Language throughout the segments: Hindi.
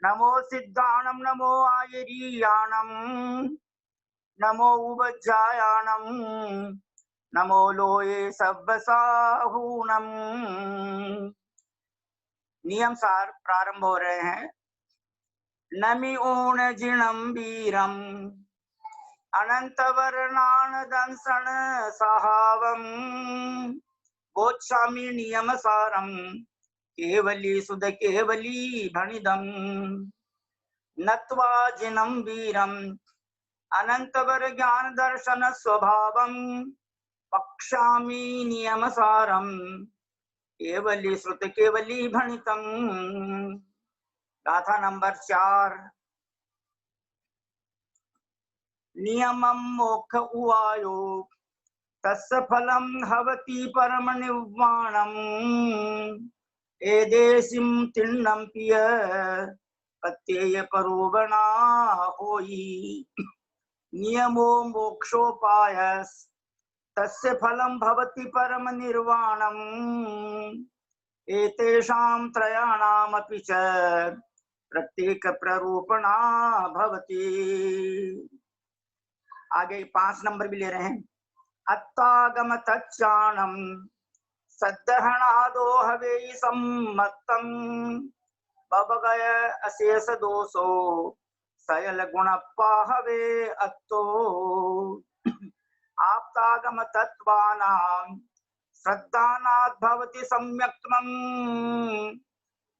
नमो सिद्धाणं नमो आयरीयाणं नमो उबज्जायाणं नमो लोये सब्बसाहूणं। नियम सार प्रारंभ हो रहे हैं। नमि ऊण जिणं वीरं अनंत वर्णान दंसन सहावं गोच्छामि नियम सारं केवली सुध केवली भणिदं नत्वा जिनं वीरं अनंतवर ज्ञान दर्शन स्वभावं पक्षामि नियम सारं केवली श्रुत केवली भणितं। गाथा नंबर 4। नियमं मोक्ष उवायो तस्य फलं हवति परम निर्वाणम् एदेशिं तिन्नं पिय प्रत्यय परोगणा होई। नियमो मोक्षोपायस् तस्य फलं भवति परम निर्वाणम् एतेषां त्रयाणामपि च प्रत्येक प्ररूपणा भवति। आगे 5 नंबर भी ले रहे हैं। अत्तागम तच्चाणं सद्दहणादो हवे सम्मत्तं बबगय अशेष दोषो सयल गुणपाहवे अत्तो। आप्तागम तत्त्वानां श्रद्धानाद् भवति सम्यक्त्वं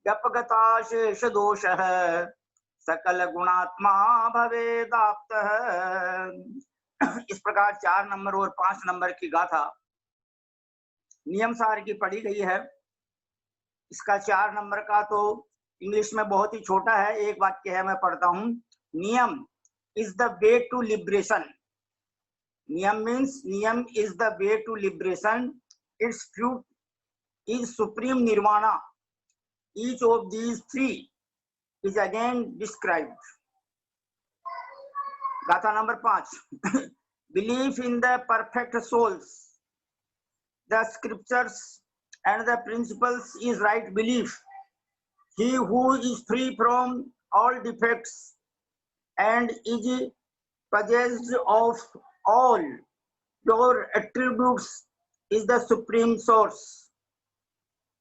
व्यपगता शेष दोषः सकल गुणात्मा भवेदाप्तः। इस प्रकार 4 नंबर और 5 नंबर की गाथा नियम सार की पढ़ी गई है। इसका 4 नंबर का तो इंग्लिश में बहुत ही छोटा है, एक वाक्य है, मैं पढ़ता हूं। नियम is the way to liberation. नियम मीन्स नियम is the way to liberation. Its fruit is supreme nirvana. Each of these 3 is again described. गाथा number 5। Belief in the perfect souls, the scriptures and the principles is right belief. He who is free from all defects and is possessed of all pure attributes is the supreme source.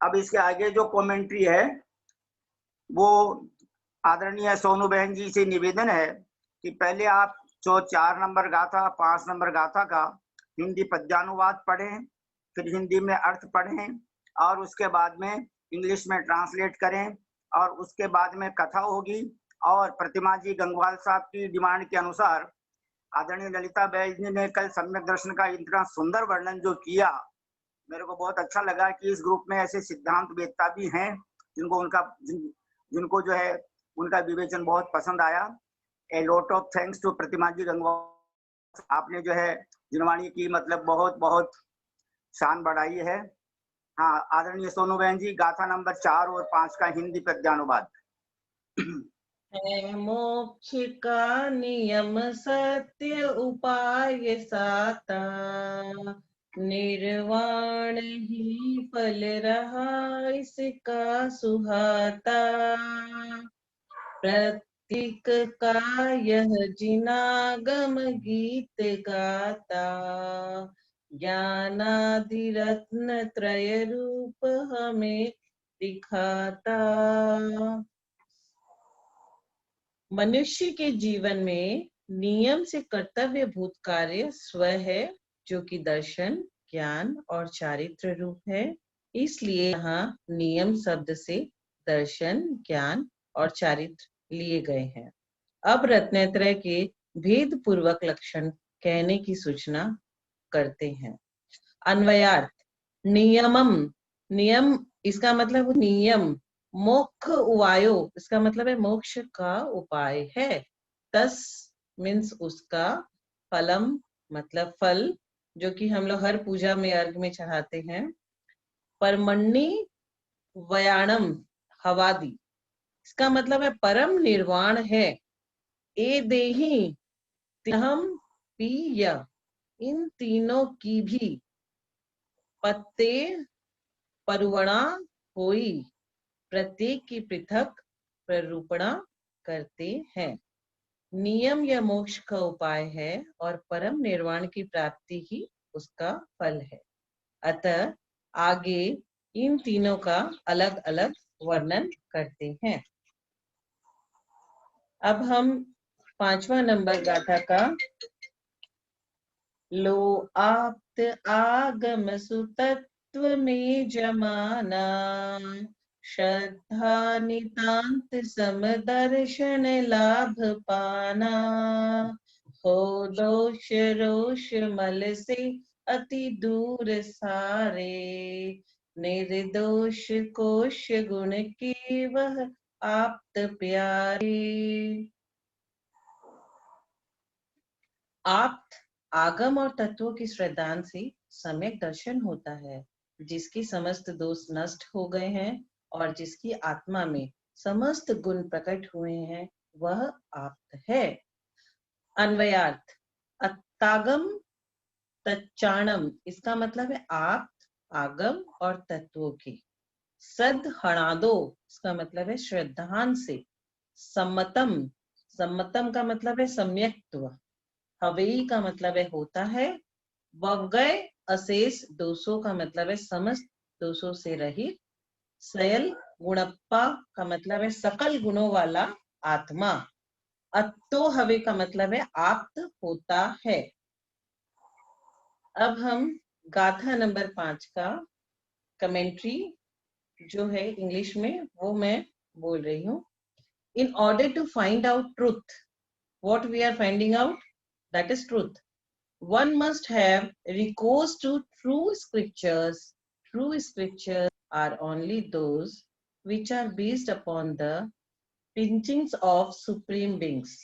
अब इसके आगे जो कमेंट्री है वो आदरणीय सोनू बहन जी से निवेदन है कि पहले आप जो 4 नंबर गाथा 5 नंबर गाथा का हिंदी पद्यानुवाद पढ़ें, फिर हिंदी में अर्थ पढ़ें और उसके बाद में इंग्लिश में ट्रांसलेट करें और उसके बाद में कथा होगी। और प्रतिमा जी गंगवाल साहब की डिमांड के अनुसार आदरणीय ललिता बैज ने कल सम्यक दर्शन का इतना सुंदर वर्णन जो किया, मेरे को बहुत अच्छा लगा कि इस ग्रुप में ऐसे सिद्धांत वेत्ता भी हैं जिनको जो है उनका विवेचन बहुत पसंद आया। A lot of thanks to Pratima ji Gangwal. आपने जो है जिनवाणी की मतलब बहुत बहुत शान बढ़ाई है। हाँ, आदरणीय सोनू बहन जी गाथा नंबर 4 और 5 का हिंदी पद्यानुवाद। है मोक्ष का नियम सत्य उपाय साता, निर्वाण ही फल रहा इसका सुहाता। प्रतीक का यह जिनागम गीत गाता, ज्ञानादि रत्न त्रय रूप हमें दिखाता। मनुष्य के जीवन में नियम से कर्तव्य भूत कार्य स्व है, जो कि दर्शन, ज्ञान और चारित्र रूप है। इसलिए यहाँ नियम शब्द से दर्शन, ज्ञान और चारित्र लिए गए हैं। अब रत्नत्रय के भेद पूर्वक लक्षण कहने की सूचना करते हैं। अन्वयार्थ नियमम, नियम इसका मतलब नियम। मोक्ष उवायो इसका मतलब है मोक्ष का उपाय है। तस मीन्स उसका, फलम मतलब फल, जो कि हम लोग हर पूजा में अर्घ में चढ़ाते हैं। परमण्णी वयाणम हवादि इसका मतलब है परम निर्वाण है। ए देही तिहम पीय इन तीनों की भी पत्ते परुवणा होई, प्रत्येक की पृथक प्ररूपणा करते हैं। नियम या मोक्ष का उपाय है और परम निर्वाण की प्राप्ति ही उसका फल है। अतः आगे इन तीनों का अलग अलग वर्णन करते हैं। अब हम 5वां नंबर गाथा का लो आप्त आगम सुतत्व में जमाना, श्रद्धा नितांत समदर्शन लाभ पाना, हो दोष रोष मल से अति दूर सारे, निर्दोष कोश गुण के वह आप्त प्यारे। आप्त आगम और तत्वों की श्रद्धा से सम्यक दर्शन होता है, जिसके समस्त दोष नष्ट हो गए हैं और जिसकी आत्मा में समस्त गुण प्रकट हुए हैं, वह आप्त है। अन्वयार्थ, अत्तागम तच्चाणम, इसका मतलब है आप्त, आगम और तत्वों की। सद हणादो, इसका मतलब है श्रद्धान से। सम्मतम, सम्मतम का मतलब है सम्यक्त्व। हवेई का मतलब है होता है। वगय अशेष दोषों का मतलब है समस्त दोषों से रहित। सयल गुणप्पा का मतलब है सकल गुणों वाला आत्मा। अत्तो हवे का मतलब है आप्त होता है। अब हम गाथा नंबर 5 का कमेंट्री जो है इंग्लिश में वो मैं बोल रही हूँ। In order to find out truth, what we are finding out, that is truth, one must have recourse to true scriptures. True scriptures are only those which are based upon the teachings of Supreme Beings,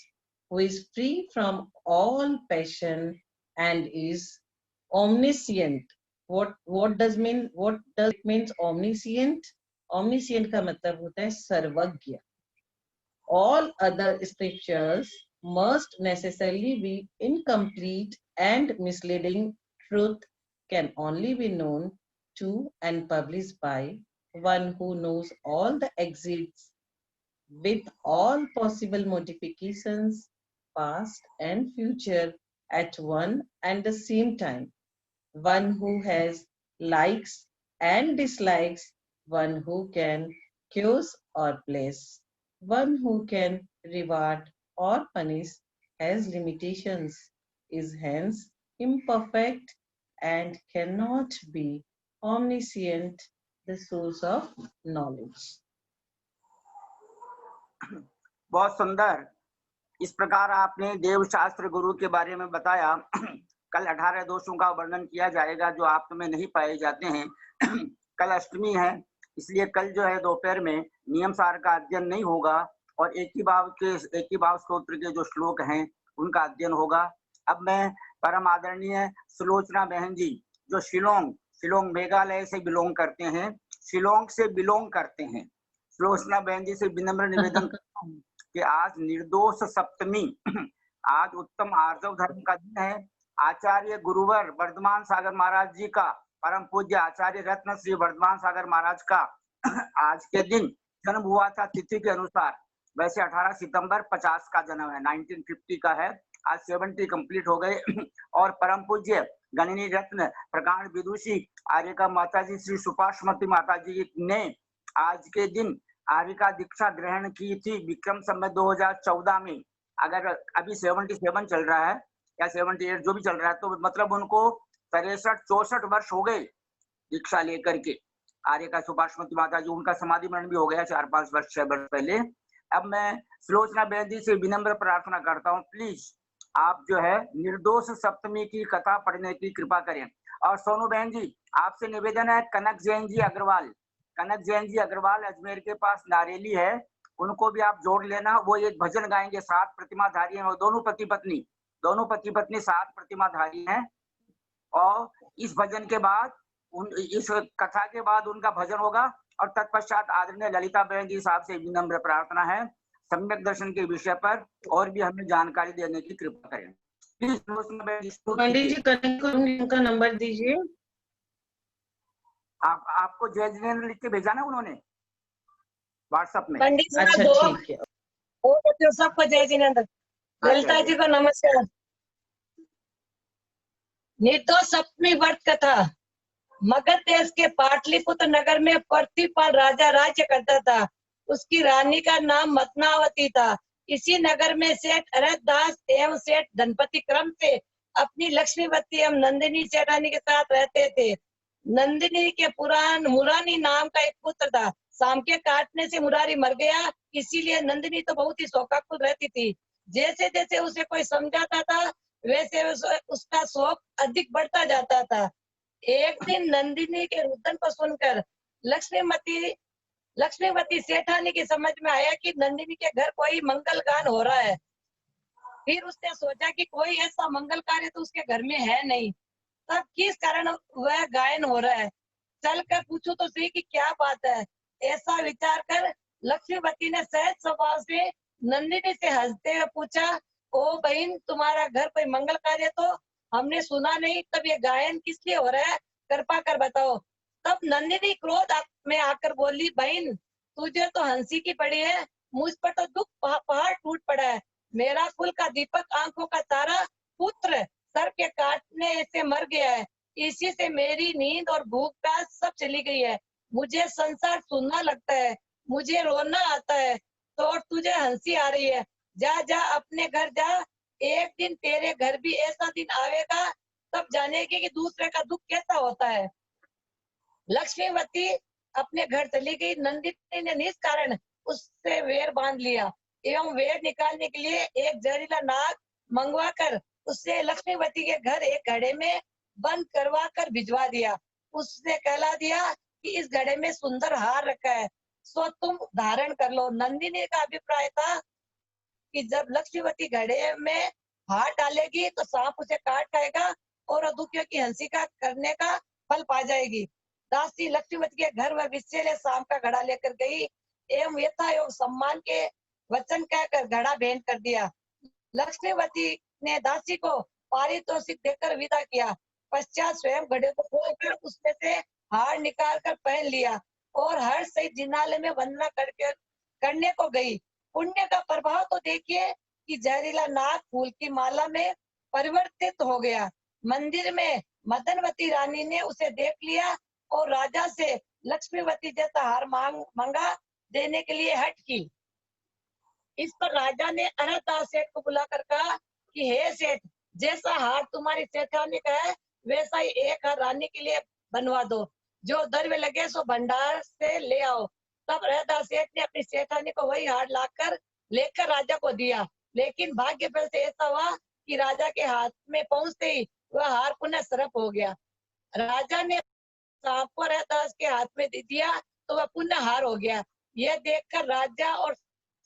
who is free from all passion and is omniscient. What does it means omniscient? Omniscient का मतलब होता है सर्वज्ञ. All other scriptures must necessarily be incomplete and misleading. Truth can only be known to and published by one who knows all the exits with all possible modifications, past and future, at one and the same time. One who has likes and dislikes, one who can choose or bless, one who can reward or punish, has limitations, is hence imperfect, and cannot be omniscient, the source of knowledge. बहुत सुंदर। इस प्रकार आपने देव शास्त्र गुरु के बारे में बताया। कल 18 दोषों का वर्णन किया जाएगा जो आप में नहीं पाए जाते हैं। कल अष्टमी है, इसलिए कल जो है दोपहर में नियम सार का अध्ययन नहीं होगा और एक ही भाव स्तोत्र के जो श्लोक हैं उनका अध्ययन होगा। अब मैं परम आदरणीय सुलोचना बहन जी जो शिलोंग मेघालय से बिलोंग करते हैं, सुलोचना बहन जी से विनम्र निवेदन करता हूँ कि आज निर्दोष सप्तमी, आज उत्तम आर्जव धर्म का दिन है। आचार्य गुरुवर वर्धमान सागर महाराज जी का, परम पूज्य आचार्य रत्न श्री वर्धमान सागर महाराज का आज के दिन जन्म हुआ था। तिथि के अनुसार वैसे 18 सितंबर 50 का जन्म है, 1950 का है। आज 70 कंप्लीट हो गए और परम पूज्य गणनी रत्न प्रकांड विदुषी आर्यका माता जी श्री सुपाश्मती माता जी ने आज के दिन आर्यका दीक्षा ग्रहण की थी विक्रम संवत 2014 में। अगर अभी 77 चल रहा है या 78 जो भी चल रहा है, तो मतलब उनको 63-64 वर्ष हो गए दीक्षा लेकर के। आर्यका सुपाश्मती माता जी, उनका समाधि मरण भी हो गया 4-5 वर्ष 6 वर्ष पहले। अब मैं सुलोचना बहन जी से विनम्र प्रार्थना करता हूँ, प्लीज आप जो है निर्दोष सप्तमी की कथा पढ़ने की कृपा करें। और सोनू बहन जी आपसे निवेदन है, कनक जैन जी अग्रवाल अजमेर के पास नारेली है, उनको भी आप जोड़ लेना। वो एक भजन गाएंगे, 7 प्रतिमाधारी हैं, दोनों पति पत्नी 7 प्रतिमाधारी हैं। और इस भजन के बाद इस कथा के बाद उनका भजन होगा और तत्पश्चात आदरणीय ललिता बहन जी साहब से विनम्र प्रार्थना है सम्यक दर्शन के विषय पर और भी हमें जानकारी देने की कृपा करें। पंडित जी कनेक्ट करूंगी, उनका नंबर दीजिए। आपको जय जिनेन्द्र लिख के भेजा ना उन्होंने व्हाट्सएप में। अच्छा ठीक है। साथियों सबको जय जिनेन्द्र। ललिता जी को नमस्कार। निर्दोष सप्तमी व्रत कथा। मगध देश के पाटलिपुत्र नगर में प्रतिपाल राजा राज्य करता था। उसकी रानी का नाम मदनावती था। इसी नगर में सेठ अरहत दास एवं सेठ धनपति क्रम से अपनी लक्ष्मीवती एवं नंदिनी सेठानी के साथ रहते थे। नंदिनी के पुराण मुरारी नाम का एक पुत्र था। शाम के काटने से मुरारी मर गया, इसीलिए नंदिनी तो बहुत ही शोकाकुल रहती थी। जैसे जैसे उसे कोई समझाता था वैसे उसका शोक अधिक बढ़ता जाता था। एक दिन नंदिनी के रुदन को सुनकर लक्ष्मीवती सेठानी की समझ में आया कि नंदिनी के घर कोई मंगल गान हो रहा है। फिर उसने सोचा कि कोई ऐसा मंगल कार्य तो उसके घर में है नहीं, तब किस कारण वह गायन हो रहा है, चल कर पूछो तो सही कि क्या बात है। ऐसा विचार कर लक्ष्मीवती ने सहज स्वभाव से नंदिनी से हंसते हुए पूछा, ओ बहन, तुम्हारा घर कोई मंगल कार्य तो हमने सुना नहीं, तब ये गायन किस लिए हो रहा है, कृपा कर बताओ। तब नंदिनी क्रोध में आकर बोली, बहन तुझे तो हंसी की पड़ी है, मुझ पर तो दुख पहाड़ टूट पड़ा है। मेरा कुल का दीपक, आंखों का तारा पुत्र सर के काटने से मर गया है। इसी से मेरी नींद और भूख प्यास सब चली गई है। मुझे संसार सुनना लगता है, मुझे रोना आता है, तो और तुझे हंसी आ रही है। जा जा अपने घर जा, एक दिन तेरे घर भी ऐसा दिन आएगा, तब जानेगी कि दूसरे का दुख कैसा होता है। लक्ष्मीवती अपने घर चली गई। नंदिनी ने निष्कारण उससे वेर बांध लिया एवं वेर निकालने के लिए एक जहरीला नाग मंगवा कर उससे लक्ष्मीवती के घर एक घड़े में बंद करवा कर भिजवा दिया। उसने कहला दिया कि इस घड़े में सुंदर हार रखा है, सो तुम धारण कर लो। नंदिनी का अभिप्राय था कि जब लक्ष्मीवती घड़े में हार डालेगी तो सांप उसे काट खाएगा और अदुखियों की हंसी का करने का फल पा जाएगी। दासी लक्ष्मीवती के घर वह विषैले सांप का घड़ा लेकर गई एवं यथायोग सम्मान के वचन कहकर घड़ा भेंट कर दिया। लक्ष्मीवती ने दासी को पारितोषिक देकर विदा किया। पश्चात स्वयं घड़े को खोलकर उसमें से हार निकाल कर पहन लिया और हर सहित जिनालय में वंदना करने को गई। पुण्य का प्रभाव तो देखिए कि जहरीला नाग फूल की माला में परिवर्तित हो गया। मंदिर में मदनवती रानी ने उसे देख लिया और राजा से लक्ष्मीवती जैसा हार मांगा देने के लिए हट की। इस पर राजा ने अरहत सेठ को बुलाकर कहा कि हे सेठ, जैसा हार तुम्हारी सेठानी का है वैसा ही एक हार रानी के लिए बनवा दो, जो द्रव्य लगे सो भंडार से ले आओ। तब अरहत सेठ ने अपनी सेठानी को वही हार लाकर लेकर राजा को दिया, लेकिन भाग्य बल से ऐसा हुआ कि राजा के हाथ में पहुंचते ही वह हार पुनः सरप हो गया। राजा ने सांप को अरहत के हाथ में दे दिया तो वह पुनः हार हो गया। यह देखकर राजा और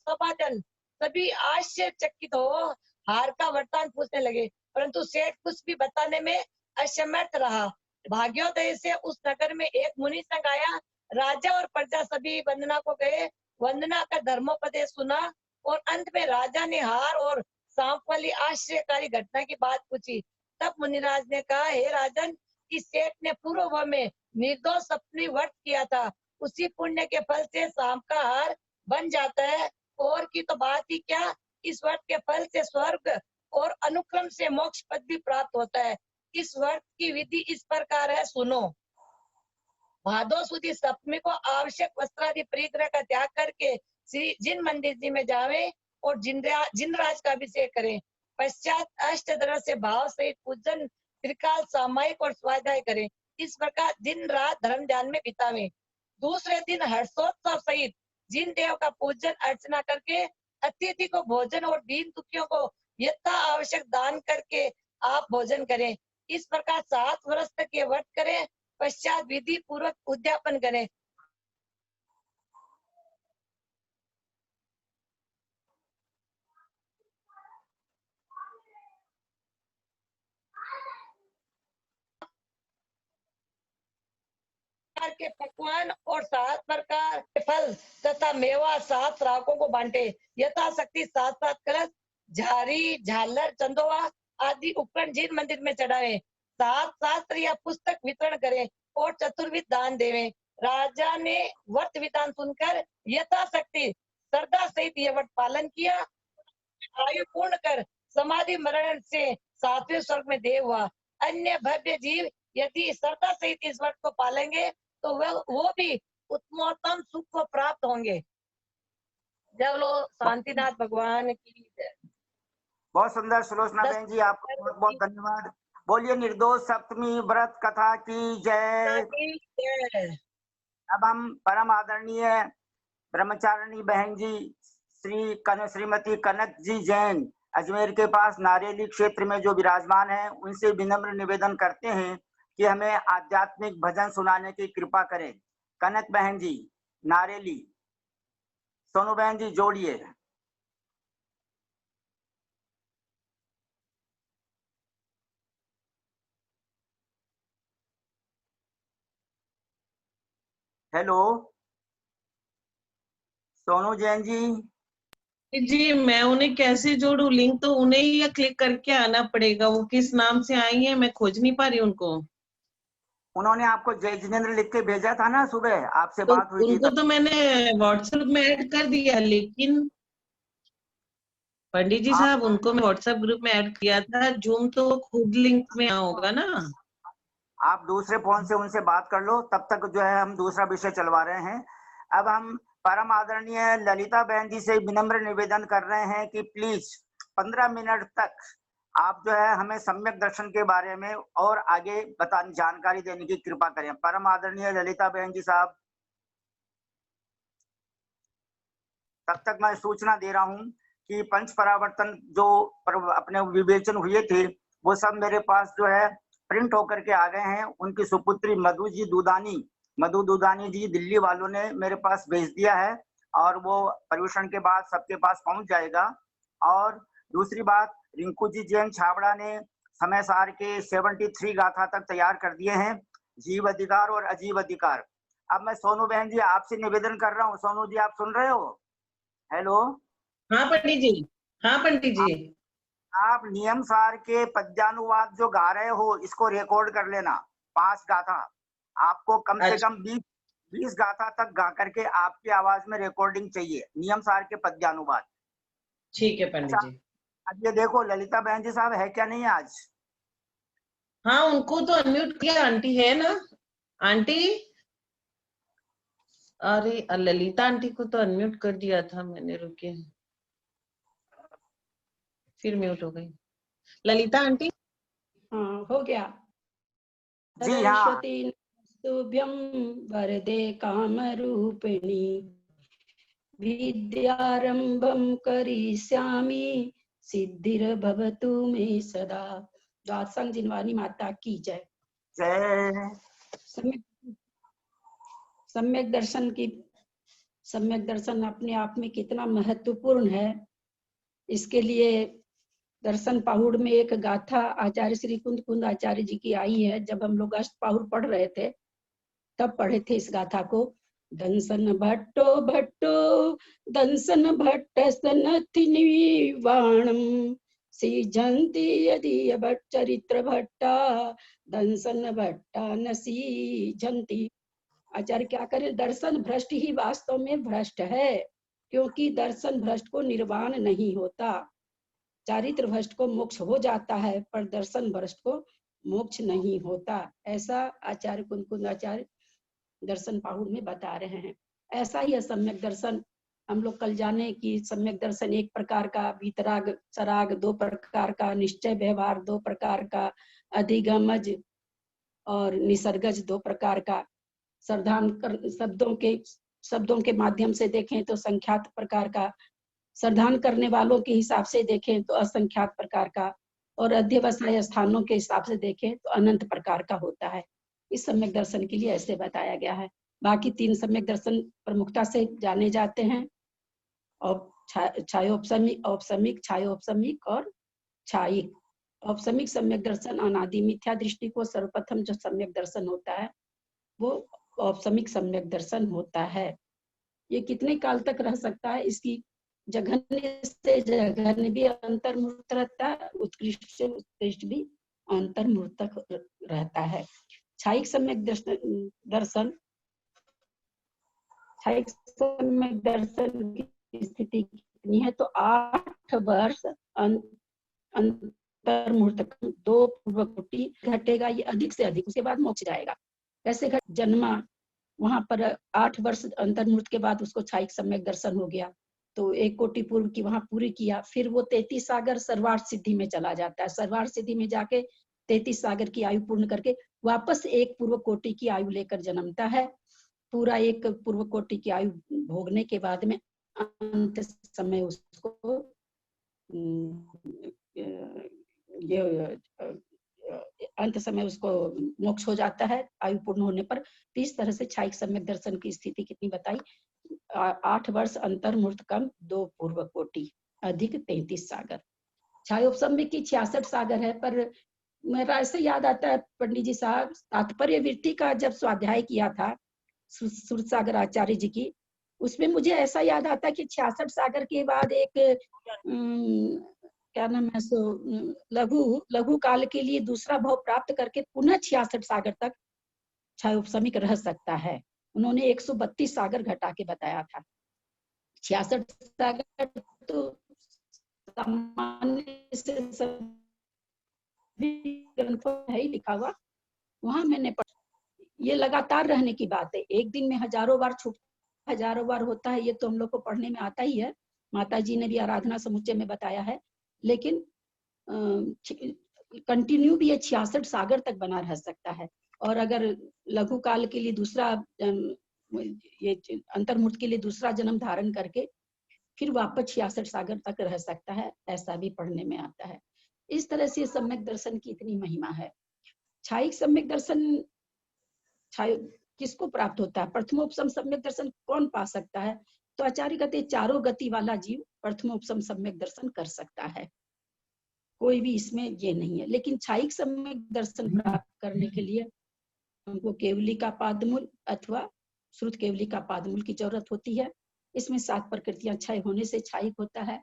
सभाजन सभी आश्चर्यचकित हो हार का वरदान पूछने लगे, परंतु सेठ कुछ भी बताने में असमर्थ रहा। भाग्योदय से उस नगर में एक मुनि संघ आया। राजा और प्रजा सभी वंदना को गए, वंदना का धर्मोपदेश सुना और अंत में राजा ने हार और सांप वाली आश्चर्यकारी घटना की बात पूछी। तब मुनिराज ने कहा, हे राजन, इस सेठ ने पूर्व में निर्दोष अपनी व्रत किया था, उसी पुण्य के फल से सांप का हार बन जाता है। और की तो बात ही क्या, इस व्रत के फल से स्वर्ग और अनुक्रम से मोक्ष पद भी प्राप्त होता है। इस व्रत की विधि इस प्रकार है, सुनो। भादो सुदी सप्तमी को आवश्यक वस्त्रादि परिग्रह का त्याग करके श्री जिन मंदिर जी में जावे और जिनराज का अभिषेक करें। पश्चात अष्टदल से भाव सहित पूजन, त्रिकाल, सामायिक और स्वाध्याय करें। इस प्रकार दिन रात धर्म ध्यान में बितावे। दूसरे दिन हर्षोत्सव सहित जिन देव का पूजन अर्चना करके अतिथि को भोजन और दीन दुखियों को यथा आवश्यक दान करके आप भोजन करें। इस प्रकार 7 वर्ष तक ये व्रत करें, पश्चात विधि पूर्वक उद्यापन करें। के पकवान और 7 प्रकार के फल तथा मेवा 7 राकों को बांटे। यथाशक्ति 7 कलश, झारी, झालर, चंदोवा आदि उपकरण जिन मंदिर में चढ़ावे। 7 शास्त्र या पुस्तक वितरण करें और चतुर्विध दान देवें। राजा ने व्रत विधान सुनकर यथाशक्ति श्रद्धा सहित यह व्रत पालन किया आयु पूर्ण कर समाधि मरण से 7वें स्वर्ग में देव हुआ। अन्य भव्य जीव यदि श्रद्धा सहित इस व्रत को पालेंगे तो वो भी उत्तमोत्तम सुख को प्राप्त होंगे। जब लोग शांतिनाथ भगवान की जय। बहुत सुंदर सुलोचना बहन जी, आपको बहुत बहुत धन्यवाद। बोलिए निर्दोष सप्तमी व्रत कथा की जय। अब हम परम आदरणीय ब्रह्मचारिणी बहन जी श्रीमती कनक जी जैन अजमेर के पास नारेली क्षेत्र में जो विराजमान है, उनसे विनम्र निवेदन करते हैं कि हमें आध्यात्मिक भजन सुनाने की कृपा करें। कनक बहन जी नारेली। सोनू बहन जी जोड़िए। हेलो सोनू जैन जी मैं उन्हें कैसे जोड़ू? लिंक तो उन्हें ही क्लिक करके आना पड़ेगा। वो किस नाम से आई हैं, मैं खोज नहीं पा रही उनको। उन्होंने आपको जय जिनेन्द्र लिख के भेजा था ना, सुबह आपसे तो बात हुई थी। उनको तो मैंने व्हाट्सएप में ऐड कर दिया, लेकिन पंडित जी साहब उनको मैं व्हाट्सएप ग्रुप में ऐड किया था। जूम तो खुद लिंक में होगा ना। आप दूसरे फोन से उनसे बात कर लो, तब तक जो है हम दूसरा विषय चलवा रहे हैं। अब हम परम आदरणीय ललिता बहन जी से विनम्र निवेदन कर रहे हैं कि प्लीज 15 मिनट तक आप जो है हमें सम्यक दर्शन के बारे में और आगे जानकारी देने की कृपा करें। परम आदरणीय ललिता बहन जी साहब, तब तक मैं सूचना दे रहा हूं कि पंच परावर्तन जो अपने विवेचन हुए थे वो सब मेरे पास जो है प्रिंट होकर के आ गए हैं। उनकी सुपुत्री मधु दूदानी जी दिल्ली वालों ने मेरे पास भेज दिया है और वो परिवेशन के बाद सबके पास पहुंच जाएगा। और दूसरी बात, रिंकू जी जैन छाबड़ा ने समय सार के 73 गाथा तक तैयार कर दिए हैं, जीव अधिकार और अजीब अधिकार। अब मैं सोनू बहन जी आपसे निवेदन कर रहा हूँ। सोनू जी आप सुन रहे हो? हेलो। हाँ पंडित जी। हाँ पंडित जी। आप नियम सार के पद्यानुवाद जो गा रहे हो इसको रिकॉर्ड कर लेना। 5 गाथा आपको कम से कम 20 गाथा तक गा करके आपकी आवाज में रिकॉर्डिंग चाहिए, नियम सार के पद्यानुवाद। ठीक है पंडित जी। अब ये देखो ललिता बहन जी साहब है क्या नहीं आज? हाँ उनको तो अनम्यूट किया। आंटी है ना? आंटी, अरे ललिता आंटी को तो अनम्यूट कर दिया था मैंने, रुके फिर म्यूट हो गई। ललिता आंटी। हाँ हो गया। जी हाँ। सरस्वती नमस्तुभ्यं वरदे कामरूपिणी विद्यारंभं करिष्यामि सिद्धिर्भवतु मे सदा। दासंग जिनवानी माता की जय। जय। सम्यक दर्शन अपने आप में कितना महत्वपूर्ण है, इसके लिए दर्शन पाहुड़ में एक गाथा आचार्य श्री कुंद आचार्य जी की आई है। जब हम लोग अष्ट पाहुड़ पढ़ रहे थे तब पढ़े थे इस गाथा को। दंसन भट्टो दंसन भट्ट सनति निवाणम सीजंती यदि भट्ट चरित्र भट्टा दंसन भट्टा न सीजंती। आचार्य क्या करे, दर्शन भ्रष्ट ही वास्तव में भ्रष्ट है, क्योंकि दर्शन भ्रष्ट को निर्वाण नहीं होता। चारित्र भ्रष्ट को मोक्ष हो जाता है पर दर्शन भ्रष्ट को मोक्ष नहीं होता। ऐसा आचार्य कुंद आचार्य दर्शन पाहुड़ में बता रहे हैं। ऐसा ही असम्यक दर्शन हम लोग कल जाने कि सम्यक दर्शन एक प्रकार का, वीतराग सराग 2 प्रकार का, निश्चय व्यवहार 2 प्रकार का, अधिगमज और निसर्गज 2 प्रकार का। शब्दों के माध्यम से देखें तो संख्यात प्रकार का, श्रद्धान करने वालों के हिसाब से देखें तो असंख्यात प्रकार का, और अध्यवसाय स्थानों के हिसाब से देखें तो अनंत प्रकार का होता है। इस सम्यक दर्शन के लिए ऐसे बताया गया है। बाकी 3 सम्यक दर्शन प्रमुखता से जाने जाते हैं, और छायोपसमिक, औपसमिक, छायोपसमिक और छायिक। औपसमिक सम्यक दर्शन अनादि मिथ्या दृष्टि को सर्वप्रथम जो सम्यक दर्शन होता है वो औपसमिक सम्यक दर्शन होता है। ये कितने काल तक रह सकता है, इसकी जघन्य से जघन्य भी अंतर्मुक्त रहता है, उत्कृष्ट से उत्कृष्ट भी अंतर्मुक्त रहता है। छायिक सम्यक दर्शन छायिक सम्यक दर्शन की स्थिति कितनी है तो 8 8 वर्ष अंतर्मुहूर्त 2 पूर्व कोटि घटेगा, ये अधिक से अधिक, उसके बाद मोक्ष जाएगा। कैसे जन्मा वहां पर 8 वर्ष अंतर्मुहूर्त के बाद उसको छायिक सम्यक दर्शन हो गया, तो 1 कोटि पूर्व की वहां पूरी किया, फिर वो 33 सागर सर्वार्थ सिद्धि में चला जाता है। सर्वार्थ सिद्धि में जाके 33 सागर की आयु पूर्ण करके वापस 1 पूर्व कोटि की आयु लेकर जन्मता है। पूरा 1 पूर्व कोटि की आयु भोगने के बाद में अंत समय उसको अंत समय उसको मोक्ष हो जाता है आयु पूर्ण होने पर। तो इस तरह से छायिक सम्यक दर्शन की स्थिति कितनी बताई, 8 वर्ष अंतर्मुहूर्त कम 2 पूर्व कोटि अधिक 33 सागर। छायोपसम्य की 66 सागर है। पर मेरा ऐसे याद आता है पंडित जी साहब, तात्पर्य वृत्ति का जब स्वाध्याय किया था सूरत सागर आचार्य जी की, उसमें मुझे ऐसा याद आता है कि 66 सागर के बाद एक क्या नाम है सो लघु काल के लिए दूसरा भाव प्राप्त करके पुनः 66 सागर तक छायोपसमिक रह सकता है। उन्होंने 132 सागर घटा के बताया था। 66 सागर तो सामान्य से ग्रंथों है ही लिखा हुआ, वहां मैंने पढ़ा। ये लगातार रहने की बात है, एक दिन में हजारों बार छूट, हजारों बार होता है, ये तो हम लोग को पढ़ने में आता ही है। माता जी ने भी आराधना समुच्चय में बताया है। लेकिन कंटिन्यू भी ये 66 सागर तक बना रह सकता है। और अगर लघु काल के लिए दूसरा ये अंतर्मुहूर्त के लिए दूसरा जन्म धारण करके फिर वापस 66 सागर तक रह सकता है, ऐसा भी पढ़ने में आता है। इस तरह से सम्यक दर्शन की इतनी महिमा है। छायिक सम्यक दर्शन किसको प्राप्त होता है? प्रथमोपसम सम्यक दर्शन कौन पा सकता है? तो आचार्य कहते हैं चारों गति वाला जीव प्रथमोपसम सम्यक दर्शन कर सकता है, कोई भी इसमें ये नहीं है। लेकिन छायिक सम्यक दर्शन प्राप्त करने के लिए हमको केवली का पादमूल अथवा श्रुत केवली का पादमूल की जरूरत होती है। इसमें 7 प्रकृतियां क्षय होने से छायिक होता है।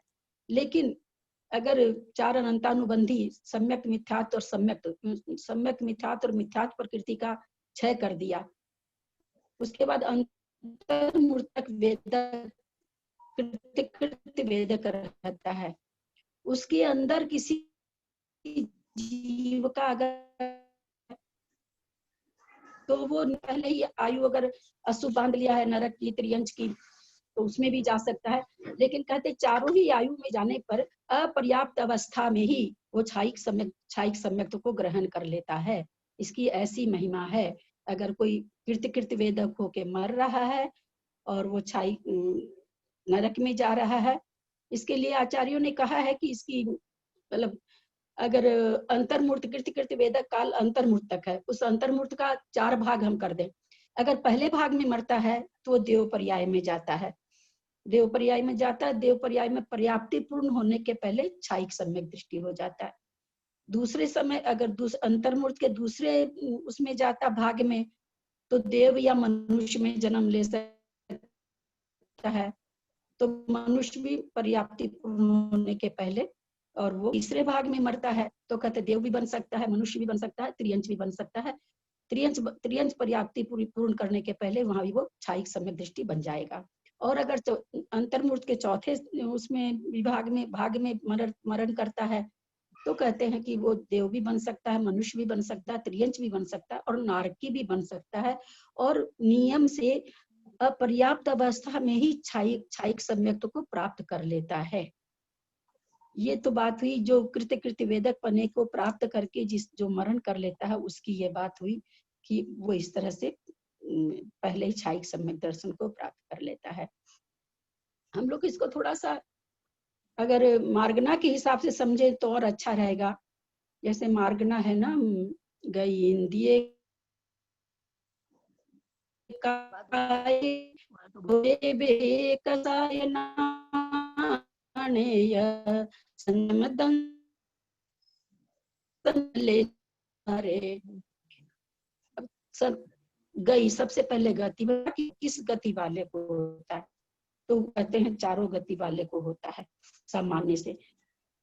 लेकिन अगर 4 अनंतानुबंधी सम्यक मिथ्यात्व और सम्यक मिथ्यात्व और मिथ्यात्व प्रकृति का क्षय कर दिया, उसके बाद अंतर्मूर्तक वेदक वेदक रहता है। उसके अंदर किसी जीव का अगर तो वो पहले ही आयु अगर अशुभ बांध लिया है नरक की त्रियंच की, तो उसमें भी जा सकता है। लेकिन कहते चारों ही आयु में जाने पर अपर्याप्त अवस्था में ही वो छायिक सम्यक को ग्रहण कर लेता है। इसकी ऐसी महिमा है। अगर कोई कृत वेदक होके मर रहा है और वो छायिक नरक में जा रहा है, इसके लिए आचार्यों ने कहा है कि इसकी मतलब अगर अंतर्मूर्त कृत वेदक काल अंतर्मूर्त तक है, उस अंतर्मूर्त का 4 भाग हम कर दें। अगर पहले भाग में मरता है तो देव पर्याय में जाता है। देव पर्याय में जाता है, देव पर्याय में पर्याप्ति पूर्ण होने के पहले छायिक सम्यक दृष्टि हो जाता है। दूसरे समय अगर अंतर्मूर्त के दूसरे उसमें जाता भाग में, तो देव या मनुष्य में जन्म ले सकता है, तो मनुष्य भी पर्याप्ति पूर्ण होने के पहले, और वो तीसरे भाग में मरता है तो कहते देव भी बन सकता है, मनुष्य भी बन सकता है, त्रियंच भी बन सकता है। त्रियंच पर्याप्ति पूर्ण करने के पहले वहां भी वो छायिक सम्यक दृष्टि बन जाएगा। और अगर अंतर्मूर्त के चौथे उसमें विभाग में भाग में मरण करता है, तो कहते हैं कि वो देव भी बन सकता है, मनुष्य भी बन सकता है, त्रियंच भी बन सकता है और नारकी भी बन सकता है। और नियम से अपर्याप्त अवस्था में ही छायिक सम्यक को प्राप्त कर लेता है। ये तो बात हुई जो कृत वेदक पने को प्राप्त करके जो मरण कर लेता है, उसकी ये बात हुई कि वो इस तरह से पहले ही छायिक सम्यक दर्शन को प्राप्त कर लेता है। हम लोग इसको थोड़ा सा अगर मार्गना के हिसाब से समझे तो और अच्छा रहेगा। जैसे मार्गना है ना, गई इंदिये गई सबसे पहले गति किस गति वाले को होता है? तो कहते हैं चारों गति वाले को होता है सामान्य से।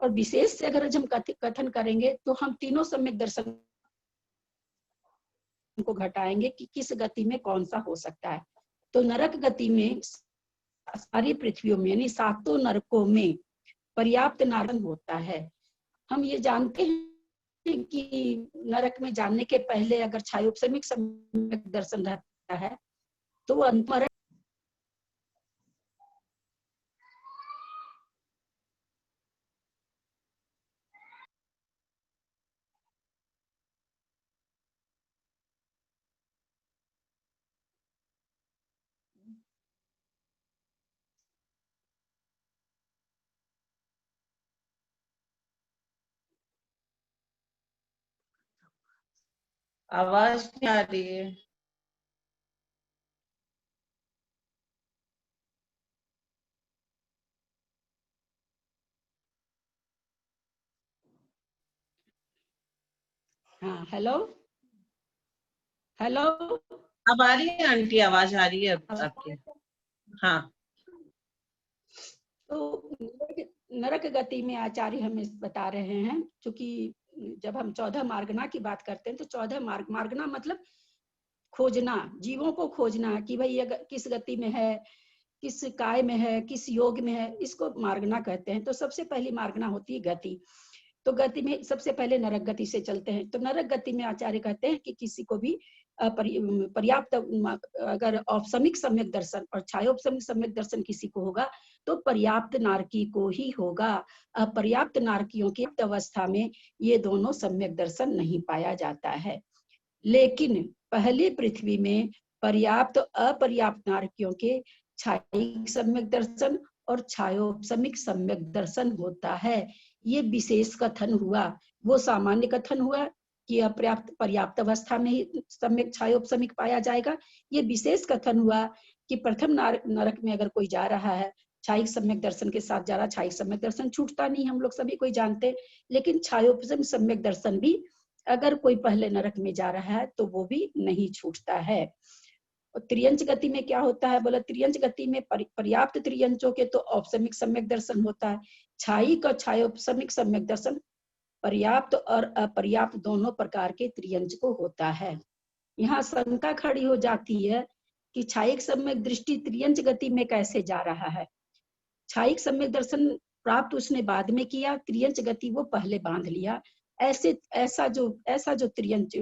और विशेष से अगर हम कथन करेंगे तो हम तीनों सम्यक दर्शन को घटाएंगे कि किस गति में कौन सा हो सकता है। तो नरक गति में सारी पृथ्वियों में यानी 7 नरकों में पर्याप्त नार्दन होता है। हम ये जानते हैं कि नरक में जाने के पहले अगर छायोपशमिक सम्यक दर्शन रहता है तो वो अंतमरण आवाज नहीं आ रही है। हाँ, हेलो हेलो, अब आ रही है आंटी, आवाज आ रही है अब आपकी। हाँ, तो नरक गति में आचार्य हमें बता रहे हैं, क्योंकि जब हम 14 मार्गना की बात करते हैं तो 14 मार्गना मतलब खोजना, जीवों को खोजना कि भाई अगर किस गति में है, किस काय में है, किस योग में है, इसको मार्गना कहते हैं। तो सबसे पहली मार्गना होती है गति। तो गति में सबसे पहले नरक गति से चलते हैं। तो नरक गति में आचार्य कहते हैं कि किसी को भी पर्याप्त अगर औपसमिक सम्यक दर्शन और छायोपसमिक सम्यक दर्शन किसी को होगा तो पर्याप्त नारकी को ही होगा। अपर्याप्त नारकियों की अवस्था में ये दोनों सम्यक दर्शन नहीं पाया जाता है। लेकिन पहले पृथ्वी में पर्याप्त अपर्याप्त नारकियों के छायिक सम्यक दर्शन और छायोपसमिक सम्यक दर्शन होता है। ये विशेष कथन हुआ। वो सामान्य कथन हुआ कि अपर्याप्त पर्याप्त अवस्था में ही सम्यक छायोपसमिक पाया जाएगा। ये विशेष कथन हुआ कि प्रथम नरक में अगर कोई जा रहा है छायिक सम्यक दर्शन के साथ जा रहा, छायिक सम्यक दर्शन छूटता नहीं, हम लोग सभी कोई जानते, लेकिन छायोपसमिक सम्यक दर्शन भी अगर कोई पहले नरक में जा रहा है तो वो भी नहीं छूटता है। त्रियंच गति में क्या होता है, बोला त्रियंच गति में पर्याप्त त्रियंचों के तो औपसमिक सम्यक दर्शन होता है। छायिक और छायोपसमिक सम्यक दर्शन पर्याप्त और अपर्याप्त दोनों प्रकार के त्रियंच को होता है। यहाँ शंका खड़ी हो जाती है कि छायिक सम्यक दृष्टि त्रियंच गति में कैसे जा रहा है। छायिक सम्यक दर्शन प्राप्त उसने बाद में किया, त्रियंच गति वो पहले बांध लिया। ऐसा जो त्रियंच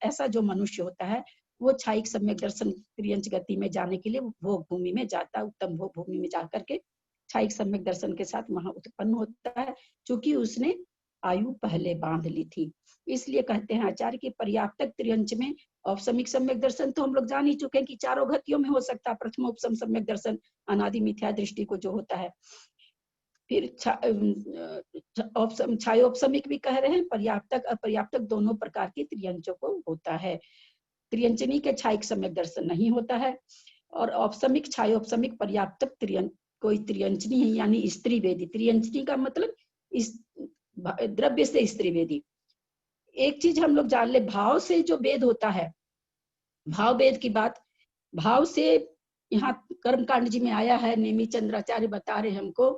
ऐसा जो मनुष्य होता है वो छायिक सम्यक दर्शन त्रियंच गति में जाने के लिए भोग भूमि में जाता है, उत्तम भोग भूमि में जाकर के छायिक सम्यक दर्शन के साथ वहां उत्पन्न होता है, क्योंकि उसने आयु पहले बांध ली थी। इसलिए कहते हैं आचार्य की पर्याप्त त्रियंच में औपसमिक सम्यक दर्शन तो हम लोग जान ही चुके हैं कि चारों गतियों में हो सकता है। प्रथम उपसम सम्यक दर्शन अनादि मिथ्या दृष्टि को जो होता है, फिर छायोपसमिक भी कह रहे हैं, पर्याप्तक अपर्याप्तक दोनों प्रकार के त्रियंचों को होता है। त्रियंचनी के छायिक सम्यक दर्शन नहीं होता है। और औपसमिक छायोपसमिक पर्याप्तक कोई त्रियंचनी है, यानी स्त्री वेदी। त्रियंचनी का मतलब इस द्रव्य से स्त्री वेदी। एक चीज हम लोग जान ले, भाव से जो वेद होता है, भाव वेद की बात, भाव से यहाँ कर्मकांड जी में आया है। नेमी चंद्राचार्य बता रहे हमको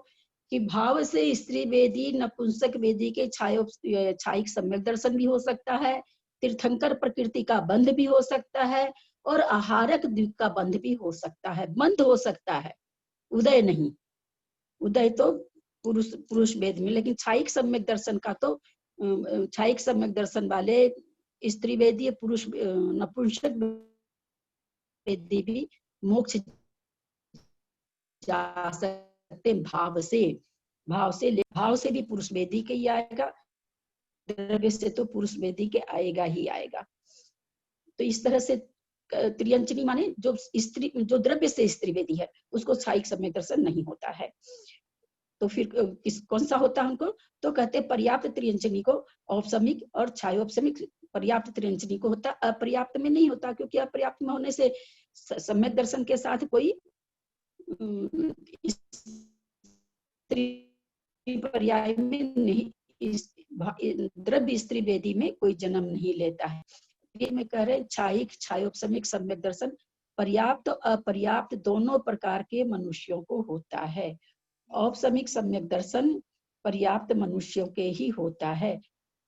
कि भाव से स्त्री वेदी नपुंसक वेदी के छायिक सम्यक दर्शन भी हो सकता है, तीर्थंकर प्रकृति का बंध भी हो सकता है, और आहारक द्वीप का बंध भी हो सकता है। बंध हो सकता है, उदय नहीं। उदय तो पुरुष वेद में, लेकिन छायिक सम्यक दर्शन का तो छायिक सम्यक दर्शन वाले स्त्री वेदी पुरुष नपुंसक वेदी भी मोक्ष जा सकते भाव से भी पुरुष वेदी के ही आएगा, द्रव्य से तो पुरुष वेदी के आएगा ही आएगा। तो इस तरह से त्रियंचनी माने जो द्रव्य से स्त्री वेदी है उसको छायिक सम्यक दर्शन नहीं होता है। तो फिर कौन सा होता है हमको, तो कहते हैं पर्याप्त त्रियंचनी को औपसमिक और छायोपसमिक पर्याप्त त्रियंचनी को होता, अपर्याप्त में नहीं होता, क्योंकि अपर्याप्त में होने से सम्यक दर्शन के साथ कोई पर्याय में नहीं, द्रव्य स्त्री वेदी में कोई जन्म नहीं लेता है। ये में कह रहे छायिक छायोपसमिक सम्यक दर्शन पर्याप्त अपर्याप्त दोनों प्रकार के मनुष्यों को होता है। औपसमिक सम्यक दर्शन पर्याप्त मनुष्यों के ही होता है।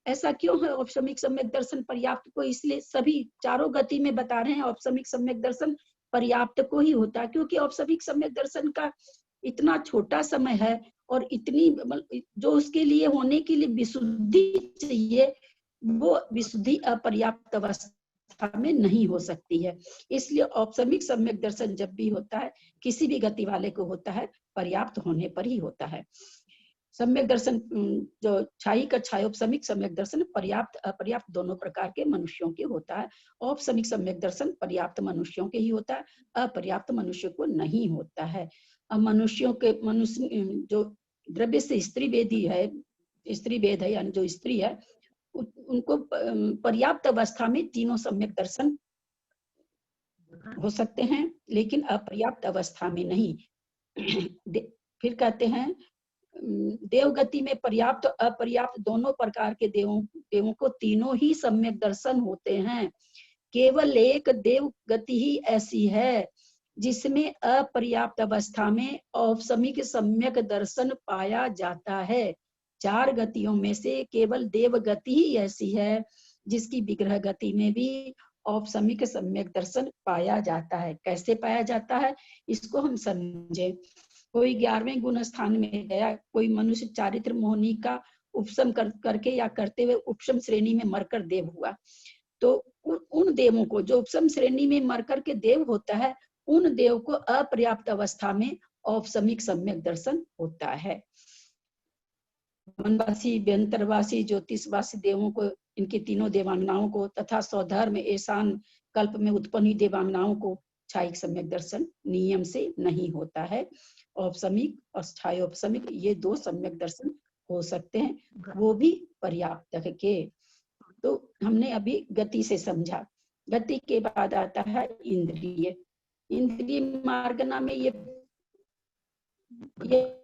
ऐसा क्यों है औपसमिक सम्यक दर्शन पर्याप्त को? इसलिए सभी चारों गति में बता रहे हैं औपसमिक सम्यक दर्शन पर्याप्त को ही होता है, क्योंकि औपसमिक सम्यक दर्शन का इतना छोटा समय है और इतनी जो उसके लिए होने के लिए विशुद्धि चाहिए, वो विशुद्धि अपर्याप्त अवस्था में नहीं हो सकती है। इसलिए औपसमिक सम्यक दर्शन जब भी होता है, किसी भी गति वाले को होता है, पर्याप्त होने पर ही होता है। सम्यक दर्शन जो छायिक छायोपसमिक सम्यक दर्शन पर्याप्त अपर्याप्त दोनों प्रकार के मनुष्यों के होता है। औपसमिक सम्यक दर्शन पर्याप्त मनुष्यों के ही होता है, अपर्याप्त मनुष्य को नहीं होता है। मनुष्यों के मनुष्य जो द्रव्य से स्त्री वेदी है, स्त्री वेद है, यानी जो स्त्री है, उनको पर्याप्त अवस्था में तीनों सम्यक दर्शन हो सकते हैं, लेकिन अपर्याप्त अवस्था में नहीं। फिर कहते हैं देवगति में पर्याप्त अपर्याप्त दोनों प्रकार के देवों को तीनों ही सम्यक दर्शन होते हैं। केवल एक देव गति ही ऐसी है जिसमें अपर्याप्त अवस्था में औपसमिक सम्यक दर्शन पाया जाता है। 4 गतियों में से केवल देव गति ही ऐसी है जिसकी विग्रह गति में भी औपसमिक सम्यक दर्शन पाया जाता है। कैसे पाया जाता है, इसको हम समझे। कोई 11वें गुण स्थान में गया, कोई मनुष्य चारित्र मोहनी का उपशम करके या करते हुए उपशम श्रेणी में मरकर देव हुआ, तो उन देवों को जो उपशम श्रेणी में मरकर के देव होता है, उन देव को अपर्याप्त अवस्था में औपसमिक सम्यक दर्शन होता है। वनवासी, व्यंतरवासी, ज्योतिषवासी देवों को, इनके तीनों देवांगनाओं को तथा स्वधर्म ईशान कल्प में उत्पन्न देवांगनाओं को छायिक सम्यक दर्शन नियम से नहीं होता है। औपसमिक और छायोपसमिक ये 2 सम्यक दर्शन हो सकते हैं, वो भी पर्याप्त के। तो हमने अभी गति से समझा। गति के बाद आता है इंद्रिय। इंद्रिय मार्गना में ये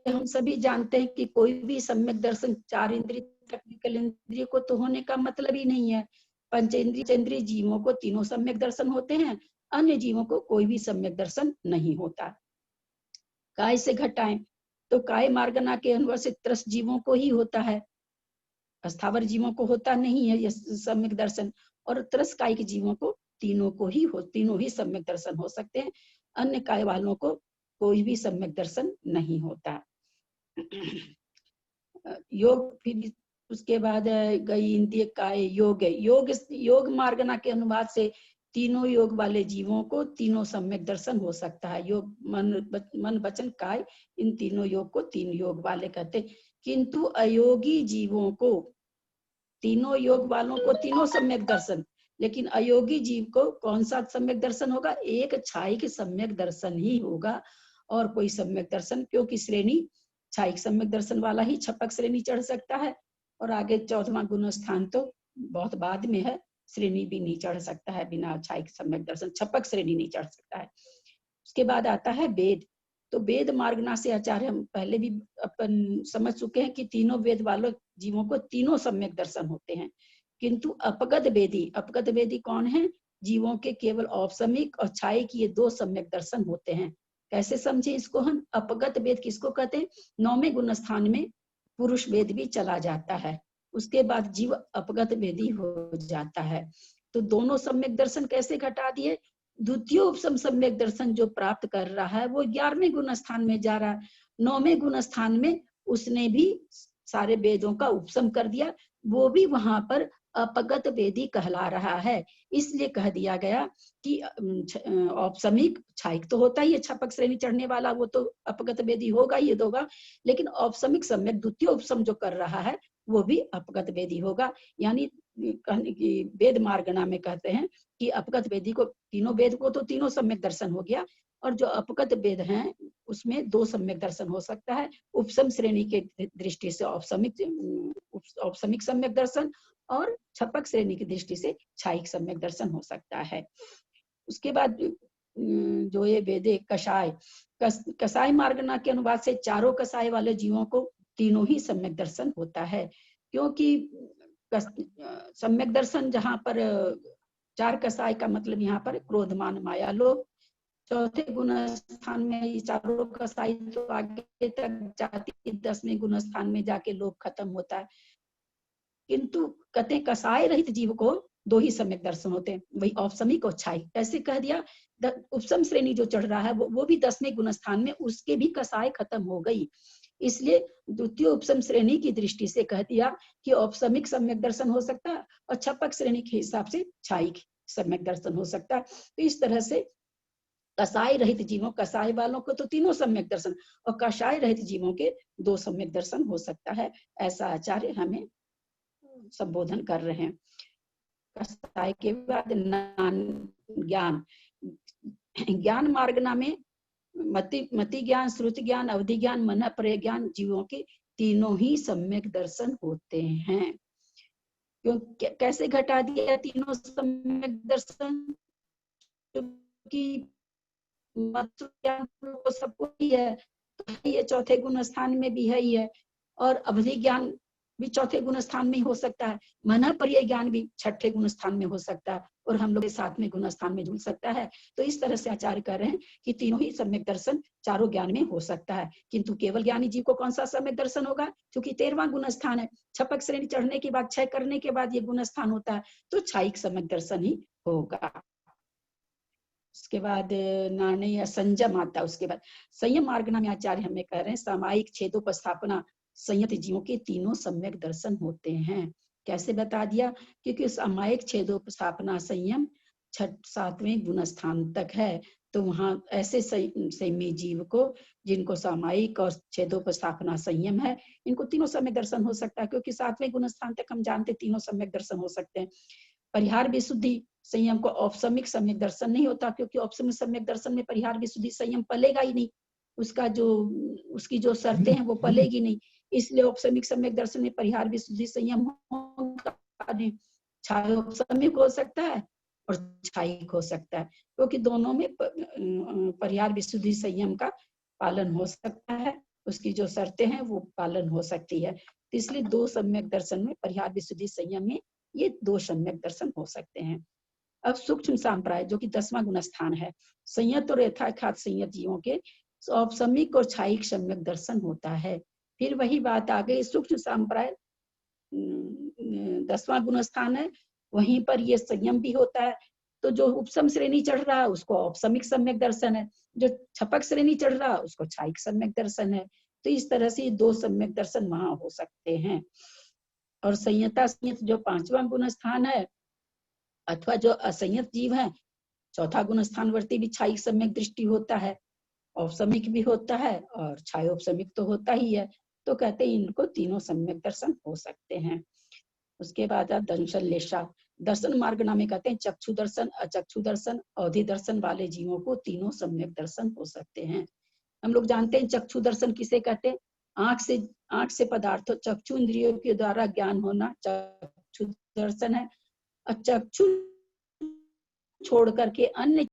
हम सभी जानते हैं कि कोई भी सम्यक दर्शन 4 इंद्रिय टेक्निकल इंद्रिय को तो होने का मतलब ही नहीं है। पंचेंद्रिय जीवों को तीनों सम्यक दर्शन होते हैं, अन्य जीवों को कोई भी सम्यक दर्शन नहीं होता। काय से घटाएं तो काय मार्गना के अनुभव से त्रस जीवों को ही होता है, स्थावर जीवों को होता नहीं है यह सम्यक दर्शन। और त्रस कायिक जीवों को तीनों ही सम्यक दर्शन हो सकते हैं, अन्य काय वालों को कोई भी सम्यक दर्शन नहीं होता। योग, फिर उसके बाद गई इंद्रिय काय योग है। योग मार्गना के अनुवाद से तीनों योग वाले जीवों को तीनों सम्यक दर्शन हो सकता है। योग मन वचन काय, इन तीनों योग को 3 योग वाले कहते हैं। किंतु अयोगी जीवों को, तीनों योग वालों को तीनों सम्यक दर्शन, लेकिन अयोगी जीव को कौन सा सम्यक दर्शन होगा, एक छायिक सम्यक दर्शन ही होगा, और कोई सम्यक दर्शन, क्योंकि श्रेणी छायिक सम्यक दर्शन वाला ही छपक श्रेणी चढ़ सकता है, और आगे 4वां गुण स्थान तो बहुत बाद में है, श्रेणी भी नहीं चढ़ सकता है बिना छायिक सम्यक दर्शन, छपक श्रेणी नहीं चढ़ सकता है। उसके बाद आता है वेद। तो वेद मार्गना से आचार्य, हम पहले भी अपन समझ चुके हैं कि तीनों वेद वालों जीवों को तीनों सम्यक दर्शन होते हैं, किंतु अपगत वेदी कौन है, जीवों के केवल औपसमिक और छायिक ये 2 सम्यक दर्शन होते हैं। कैसे समझे इसको हम, अपगत वेद किसको कहते हैं, 9वें गुण स्थान में पुरुष वेद भी चला जाता है, उसके बाद जीव अपगत वेदी हो जाता है। तो दोनों सम्यक दर्शन कैसे घटा दिए, द्वितीय उपसम सम्यक दर्शन जो प्राप्त कर रहा है वो 11वें गुण स्थान में जा रहा है, 9वें गुण स्थान में उसने भी सारे वेदों का उपसम कर दिया, वो भी वहां पर अपगत वेदी कहला रहा है। इसलिए कह दिया गया कि औपसमिक छायिक तो होता ही है, छपक श्रेणी चढ़ने वाला, वो तो अपगत वेदी होगा ही होगा, लेकिन औपसमिक सम्यक द्वितीय उपसम जो कर रहा है वो भी अपगत वेदी होगा। यानी वेद मार्गना में कहते हैं कि अपगत वेदी को, तीनों वेद को तो तीनों सम्यक दर्शन हो गया, और जो अपगत वेद हैं उसमें 2 सम्यक दर्शन हो सकता है, उपसम श्रेणी के दृष्टि से औपसमिक सम्यक दर्शन, और छपक श्रेणी की दृष्टि से छायिक सम्यक दर्शन हो सकता है। उसके बाद जो ये वेदे कसाय मार्गना के अनुवाद से चारों कसाय वाले जीवों को तीनों ही सम्यक दर्शन होता है, क्योंकि सम्यक दर्शन जहाँ पर 4 कसाय का मतलब यहाँ पर क्रोधमान माया लोभ, 4थे गुण स्थान में ये चारों कसाई तो आगे तक जाती, 10वें गुण स्थान में जाके लोभ खत्म होता है। किंतु कहते कसाय रहित जीव को 2 ही सम्यक दर्शन होते हैं, वही औपसमिक और छायिक। ऐसे कह दिया, उपसम श्रेणी जो चढ़ रहा है वो भी 10वें गुण स्थान में, उसके भी कसाय खत्म हो गई। इसलिए द्वितीय उपसम श्रेणी की दृष्टि से कह दिया कि औपसमिक सम्यक दर्शन हो सकता है और छपक श्रेणी के हिसाब से छायिक सम्यक दर्शन हो सकता है। तो इस तरह से कसाय रहित जीवों, कसाय वालों को तो तीनों सम्यक दर्शन और कषाय रहित जीवों के 2 सम्यक दर्शन हो सकता है, ऐसा आचार्य हमें संबोधन कर रहे हैं। कसाय के बाद ज्ञान, ज्ञान मार्गना में मति ज्ञान, श्रुति ज्ञान, अवधि ज्ञान, मन प्रय ज्ञान जीवों के तीनों ही सम्यक दर्शन होते हैं। क्यों कैसे घटा दिया तीनों सम्यक दर्शन? क्योंकि मत ज्ञान को सबको ही है, तो ये चौथे गुण स्थान में भी है ही है, और अवधि ज्ञान भी चौथे गुण स्थान में ही हो सकता है, मन पर्य ज्ञान भी छठे गुण स्थान में हो सकता है, और हम लोग के साथ में गुण स्थान में जुड़ सकता है। तो इस तरह से आचार्य कर रहे हैं कि तीनों ही सम्यक दर्शन चारों ज्ञान में हो सकता है, किंतु केवल ज्ञानी जीव को कौन सा सम्यक दर्शन होगा? क्योंकि 13वां गुण स्थान है, छपक श्रेणी चढ़ने के बाद, क्षय करने के बाद ये गुण स्थान होता है, तो छायिक सम्यक दर्शन ही होगा। उसके बाद नाने या संयम आता है। उसके बाद संयम मार्गना में आचार्य हमें कह रहे हैं सामायिक छेदोपस्थापना संयत जीवों के तीनों सम्यक दर्शन होते हैं। कैसे बता दिया? क्योंकि सामायिक छेदोपस्थापना संयम 7वें गुण स्थान तक है, तो वहां ऐसे संयमी जीव को जिनको सामायिक और छेदोपस्थापना संयम है, इनको तीनों सम्यक दर्शन हो सकता है, क्योंकि 7वें गुण स्थान तक हम जानते तीनों सम्यक दर्शन हो सकते हैं। परिहार विशुद्धि संयम को औपसमिक सम्यक दर्शन नहीं होता, क्योंकि औपसमिक सम्यक दर्शन में परिहार विशुद्धि संयम पलेगा ही नहीं, उसकी जो शर्तें हैं वो पलेगी नहीं, इसलिए औपसमिक सम्यक दर्शन में परिहार विशुद्धि संयम होगा नहीं। औपसमिक हो सकता है और छायिक हो सकता है, क्योंकि दोनों में परिहार विशुद्धि संयम का पालन हो सकता है, उसकी जो शर्तें हैं वो पालन हो सकती है। इसलिए 2 सम्यक दर्शन में परिहार विशुद्धि संयम में ये 2 सम्यक दर्शन हो सकते हैं। अब सूक्ष्म सांप्राय जो कि 10वां गुण स्थान है, संयत और यथाखात संयत जीवों के औपसमिक और छायिक सम्यक दर्शन होता है। फिर वही बात आ गई, सूक्ष्म सांप्राय 10वां गुण स्थान है, वहीं पर ये संयम भी होता है, तो जो उपसम श्रेणी चढ़ रहा है उसको औपसमिक सम्यक दर्शन है, जो छपक श्रेणी चढ़ रहा है उसको छायिक सम्यक दर्शन है। तो इस तरह से 2 सम्यक दर्शन वहां हो सकते हैं। और संयता संयत जो 5वां गुण स्थान है, अथवा जो असंयत जीव है, चौथा गुण स्थानवर्ती भी छायिक सम्यक दृष्टि होता है, औपसमिक भी होता है और छायोपसमिक तो होता ही है, तो कहते हैं इनको तीनों सम्यक दर्शन हो सकते हैं। उसके बाद दर्शन लेशा दर्शन मार्गना में कहते हैं चक्षु दर्शन, अचक्षु दर्शन, अवधि दर्शन वाले जीवों को तीनों सम्यक दर्शन हो सकते हैं। हम लोग जानते हैं चक्षु दर्शन किसे कहते हैं? आंख से पदार्थों, चक्षु इंद्रियों के द्वारा ज्ञान होना चक्षु दर्शन है। चक्षु छोड़ करके अन्य